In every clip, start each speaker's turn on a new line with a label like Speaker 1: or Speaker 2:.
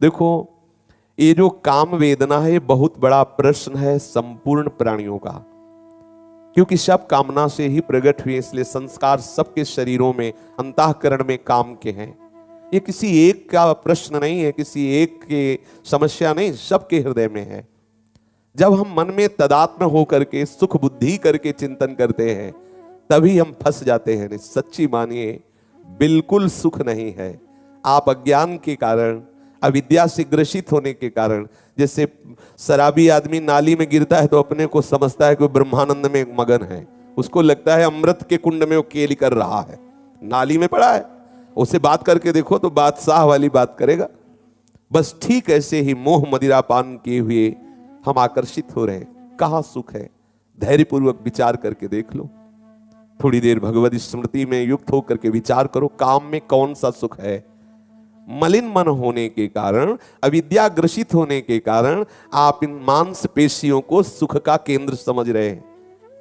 Speaker 1: देखो, ये जो काम वेदना है, ये बहुत बड़ा प्रश्न है संपूर्ण प्राणियों का, क्योंकि सब कामना से ही प्रकट हुए, इसलिए संस्कार सबके शरीरों में, अंतःकरण में काम के हैं। ये किसी एक का प्रश्न नहीं है, किसी एक की समस्या नहीं, सबके हृदय में है। जब हम मन में तदात्म होकर के सुख बुद्धि करके चिंतन करते हैं, तभी हम फंस जाते हैं। सच्ची मानिए, बिल्कुल सुख नहीं है। आप अज्ञान के कारण, अविद्या से ग्रसित होने के कारण, जैसे शराबी आदमी नाली में गिरता है तो अपने को समझता है कि ब्रह्मानंद में मगन है, उसको लगता है अमृत के कुंड में वो केली कर रहा है, नाली में पड़ा है। उसे बात करके देखो तो बादशाह वाली बात करेगा। बस ठीक ऐसे ही मोह मदिरा पान किए हुए हम आकर्षित हो रहे हैं। कहां सुख है? धैर्यपूर्वक विचार करके देख लो। थोड़ी देर भगवत स्मृति में युक्त होकर के विचार करो, काम में कौन सा सुख है? मलिन मन होने के कारण, अविद्या ग्रसित होने के कारण आप इन मांसपेशियों को सुख का केंद्र समझ रहे हैं।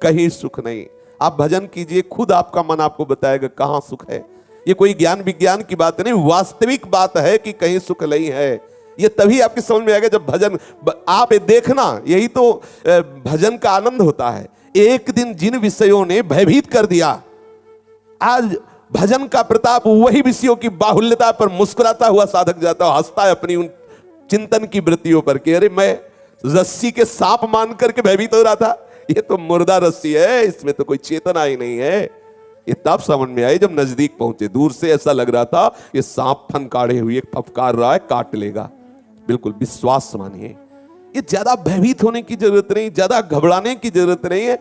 Speaker 1: कहीं सुख नहीं। आप भजन कीजिए, खुद आपका मन आपको बताएगा कहां सुख है। ये कोई ज्ञान विज्ञान की बात नहीं, वास्तविक बात है कि कहीं सुख नहीं है। ये तभी आपके समझ में आएगा जब भजन आप देखना। यही तो भजन का आनंद होता है। एक दिन जिन विषयों ने भयभीत कर दिया, आज भजन का प्रताप वही विषयों की बाहुल्यता पर मुस्कुराता हुआ साधक जाता है, हंसता है अपनी उन चिंतन की वृत्तियों पर कि अरे मैं रस्सी के सांप मान करके भयभीत हो रहा था, ये तो मुर्दा रस्सी है, इसमें तो कोई चेतना ही नहीं है। ये तब समझ में आई जब नजदीक पहुंचे। दूर से ऐसा लग रहा था ये सांप फनकाड़े हुए फफकार रहा है, काट लेगा। बिल्कुल विश्वास मानिए, ये ज्यादा भयभीत होने की जरूरत नहीं, ज्यादा घबराने की जरूरत नहीं है।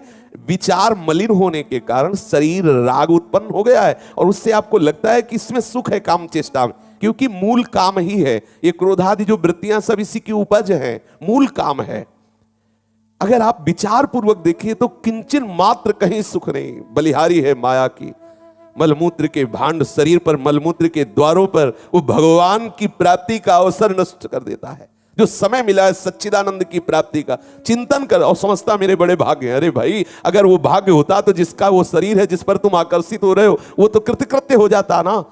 Speaker 1: विचार मलिन होने के कारण शरीर राग उत्पन्न हो गया है और उससे आपको लगता है कि इसमें सुख है, काम चेष्टा में, क्योंकि मूल काम ही है। ये क्रोधादि जो वृत्तियां सब इसी की उपज हैं, मूल काम है। अगर आप विचार पूर्वक देखिए तो किंचन मात्र कहीं सुख नहीं। बलिहारी है माया की, मलमूत्र के भांड शरीर पर, मलमूत्र के द्वारों पर वो भगवान की प्राप्ति का अवसर नष्ट कर देता है। जो समय मिला है सच्चिदानंद की प्राप्ति का, चिंतन कर और समझता मेरे बड़े भाग्य हैं। अरे भाई, अगर वो भाग्य होता तो जिसका वो शरीर है, जिस पर तुम आकर्षित हो रहे हो, वो तो कृतकृत्य हो जाता ना।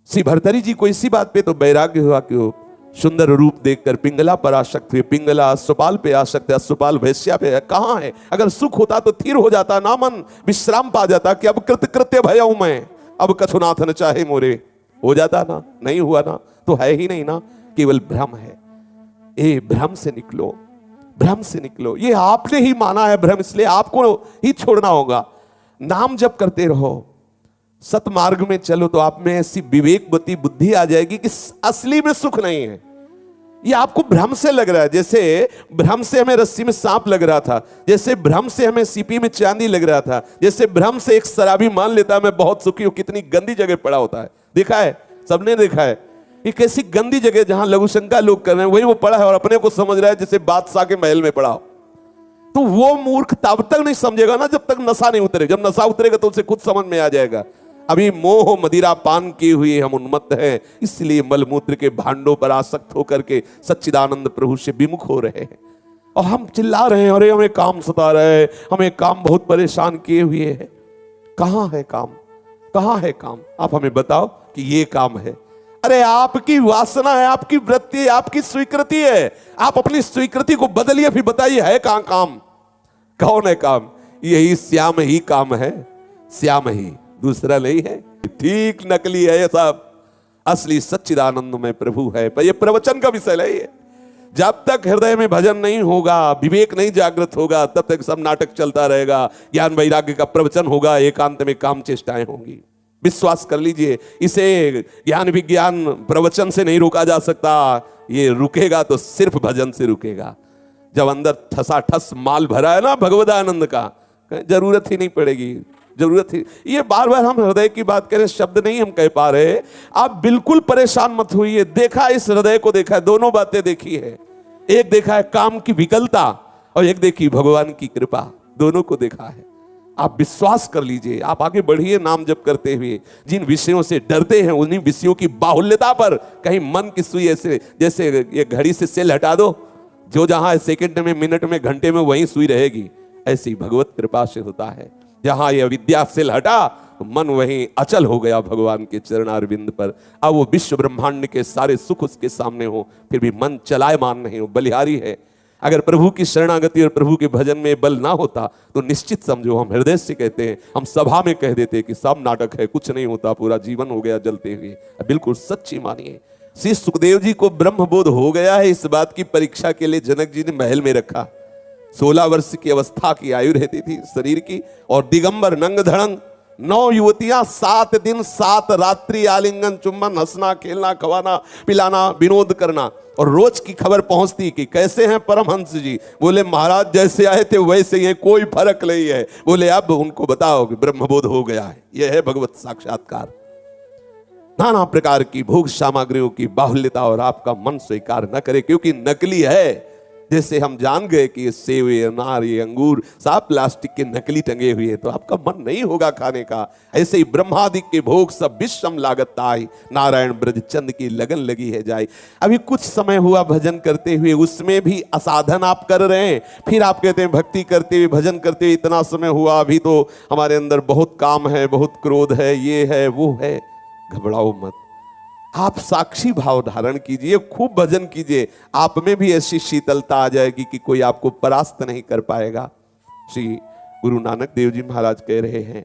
Speaker 1: श्री भर्तरी जी को इसी बात पे तो वैराग्य हुआ कि वो सुंदर रूप देखकर पिंगला पर आसक्त हुए, पिंगला अश्वपाल पे आसक्त है, अश्वपाल वैश्या पे है। कहां है? अगर सुख होता तो थिर हो जाता ना, मन विश्राम पा जाता कि अब कृतकृत्य भया हूं मैं, अब कछुनाथ न चाहे मोरे, हो जाता ना। नहीं हुआ ना, तो है ही नहीं ना, केवल भ्रम है। ए भ्रम से निकलो, भ्रम से निकलो। ये आपने ही माना है भ्रम, इसलिए आपको ही छोड़ना होगा। नाम जप करते रहो, सतमार्ग में चलो, तो आप में ऐसी विवेकवती बुद्धि आ जाएगी कि असली में सुख नहीं है। ये आपको भ्रम से लग रहा है। जैसे भ्रम से हमें रस्सी में सांप लग रहा था, जैसे भ्रम से हमें सीपी में चांदी लग रहा था, जैसे भ्रम से एक शराबी मान लेता है मैं बहुत सुखी हूं, कितनी गंदी जगह पड़ा होता है। देखा है, सबने देखा है। ये कैसी गंदी जगह जहां लघुशंका लोग कर रहे हैं, वही वो पड़ा है और अपने को समझ रहा है जैसे बादशाह के महल में पड़ा हो। तो वो मूर्ख तब तक नहीं समझेगा ना जब तक नशा नहीं उतरे। जब नशा उतरेगा तो उसे खुद समझ में आ जाएगा। अभी मोह मदिरा पान किए हुए हम उन्मत्त हैं, इसलिए मलमूत्र के भांडों पर आसक्त होकर के सच्चिदानंद प्रभु से विमुख हो रहे हैं। और हम चिल्ला रहे हैं, अरे हमें काम सता रहा है, हमें काम बहुत परेशान किए हुए है। कहां है काम? कहां है काम? आप हमें बताओ कि ये काम है। अरे आपकी वासना है, आपकी वृत्ति है, आपकी स्वीकृति है। आप अपनी स्वीकृति को बदलिए, फिर बताइए है कहां काम? कौन है काम? यही श्याम ही काम है, श्याम ही, दूसरा नहीं है। ठीक नकली है ये सब, असली सच्चिदानंद में प्रभु है। पर ये प्रवचन का विषय नहीं है। जब तक हृदय में भजन नहीं होगा, विवेक नहीं जागृत होगा, तब तक सब नाटक चलता रहेगा। ज्ञान वैराग्य का प्रवचन होगा, एकांत में काम चेष्टाएं होंगी। विश्वास कर लीजिए, इसे ज्ञान विज्ञान प्रवचन से नहीं रोका जा सकता। ये रुकेगा तो सिर्फ भजन से रुकेगा। जब अंदर ठसाठस माल भरा है ना भगवदानंद का, जरूरत ही नहीं पड़ेगी, जरूरत ही। ये बार बार हम हृदय की बात करें, शब्द नहीं हम कह पा रहे। आप बिल्कुल परेशान मत होइए। देखा इस हृदय को, देखा है, दोनों बातें देखी है। एक देखा है काम की विकलता और एक देखी भगवान की कृपा, दोनों को देखा है। आप विश्वास कर लीजिए, आप आगे बढ़िए नाम जप करते हुए। जिन विषयों से डरते हैं उन्हीं विषयों की बाहुल्यता पर कहीं मन की सुई ऐसे, जैसे ये घड़ी से सेल हटा दो, जो जहां सेकंड में, मिनट में, घंटे में वहीं सुई रहेगी। ऐसी भगवत कृपा से होता है। जहां ये विद्या सेल हटा तो मन वहीं अचल हो गया भगवान के चरणारविंद पर। अब वो विश्व ब्रह्मांड के सारे सुख उसके सामने हो, फिर भी मन चलायमान नहीं हो, बलिहारी है। अगर प्रभु की शरणागति और प्रभु के भजन में बल ना होता तो निश्चित समझो, हम हृदय से कहते हैं, हम सभा में कह देते कि सब नाटक है, कुछ नहीं होता, पूरा जीवन हो गया जलते हुए। बिल्कुल सच्ची मानिए। श्री सुखदेव जी को ब्रह्मबोध हो गया है, इस बात की परीक्षा के लिए जनक जी ने महल में रखा। 16 वर्ष की अवस्था की आयु रहती थी शरीर की, और दिगंबर नंग धड़ंग 9 युवतियां 7 दिन 7 रात्रि आलिंगन चुम्बन, हंसना खेलना खवाना पिलाना विनोद करना। और रोज की खबर पहुंचती कि कैसे हैं परमहंस जी। बोले महाराज जैसे आए थे वैसे ही, कोई फर्क नहीं है। बोले अब उनको बताओ कि ब्रह्मबोध हो गया है। यह है भगवत साक्षात्कार। नाना प्रकार की भोग सामग्रियों की बाहुल्यता और आपका मन स्वीकार न करे, क्योंकि नकली है। जैसे हम जान गए कि ये सेब, ये अनार, ये अंगूर सब प्लास्टिक के नकली टंगे हुए, तो आपका मन नहीं होगा खाने का। ऐसे ही ब्रह्मादि के भोग सब विषम लागत ताई, नारायण ब्रज चंद की लगन लगी है जाए। अभी कुछ समय हुआ भजन करते हुए, उसमें भी असाधन आप कर रहे हैं। फिर आप कहते हैं भक्ति करते हुए भजन करते हुए इतना समय हुआ, अभी तो हमारे अंदर बहुत काम है, बहुत क्रोध है, ये है वो है। घबराओ मत, आप साक्षी भाव धारण कीजिए, खूब भजन कीजिए, आप में भी ऐसी शीतलता आ जाएगी कि कोई आपको परास्त नहीं कर पाएगा। श्री गुरु नानक देव जी महाराज कह रहे हैं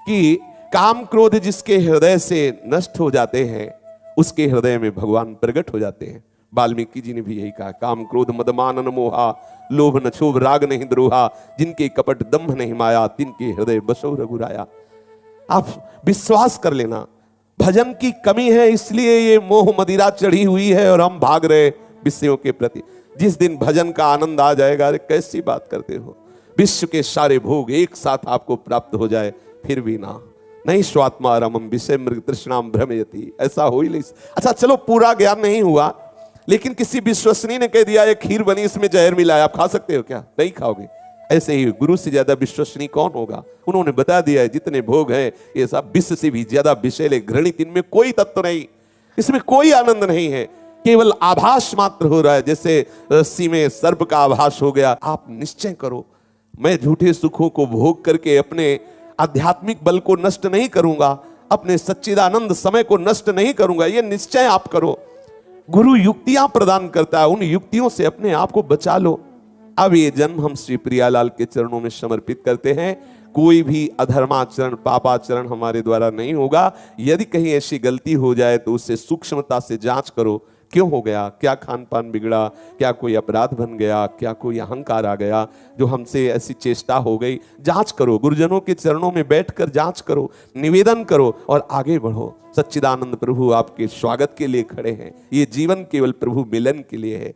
Speaker 1: कि काम क्रोध जिसके हृदय से नष्ट हो जाते हैं, उसके हृदय में भगवान प्रकट हो जाते हैं। वाल्मीकि जी ने भी यही कहा, काम क्रोध मदमान न मोहा, लोभ न क्षोभ राग नहीं द्रोहा, जिनके कपट दंभ नहीं माया, तिनके हृदय बसो रघुराया। आप विश्वास कर लेना, भजन की कमी है इसलिए ये मोह मदिरा चढ़ी हुई है और हम भाग रहे विषयों के प्रति। जिस दिन भजन का आनंद आ जाएगा, अरे कैसी बात करते हो, विश्व के सारे भोग एक साथ आपको प्राप्त हो जाए, फिर भी ना नहीं स्वात्मा रमम विषय मृग तृष्णाम भ्रमयति, ऐसा हो ही नहीं। अच्छा चलो पूरा ज्ञान नहीं हुआ, लेकिन किसी विश्वसनीय ने कह दिया ये खीर बनी इसमें जहर मिला है, आप खा सकते हो क्या? नहीं खाओगे। ऐसे ही गुरु से ज्यादा विश्वसनीय कौन होगा? उन्होंने बता दिया है जितने भोग हैं ये सब विष से भी ज्यादा विषैले घृणित, इनमें कोई तत्व नहीं, इसमें कोई आनंद नहीं है, केवल आभास मात्र हो रहा है। जैसे रस्सी में सर्प का आभास हो गया। आप निश्चय करो, मैं झूठे सुखों को भोग करके अपने आध्यात्मिक बल को नष्ट नहीं करूंगा, अपने सच्चिदानंद समय को नष्ट नहीं करूंगा, ये निश्चय आप करो। गुरु युक्तियां प्रदान करता है, उन युक्तियों से अपने आप को बचा लो। अब ये जन्म हम श्री प्रियालाल के चरणों में समर्पित करते हैं। कोई भी अधर्माचरण पापाचरण हमारे द्वारा नहीं होगा। यदि कहीं ऐसी गलती हो जाए तो उससे सूक्ष्मता से जांच करो, क्यों हो गया, क्या खान पान बिगड़ा, क्या कोई अपराध बन गया, क्या कोई अहंकार आ गया जो हमसे ऐसी चेष्टा हो गई। जांच करो, गुरुजनों के चरणों में बैठकर जांच करो, निवेदन करो और आगे बढ़ो। सच्चिदानंद प्रभु आपके स्वागत के लिए खड़े हैं। ये जीवन केवल प्रभु मिलन के लिए है।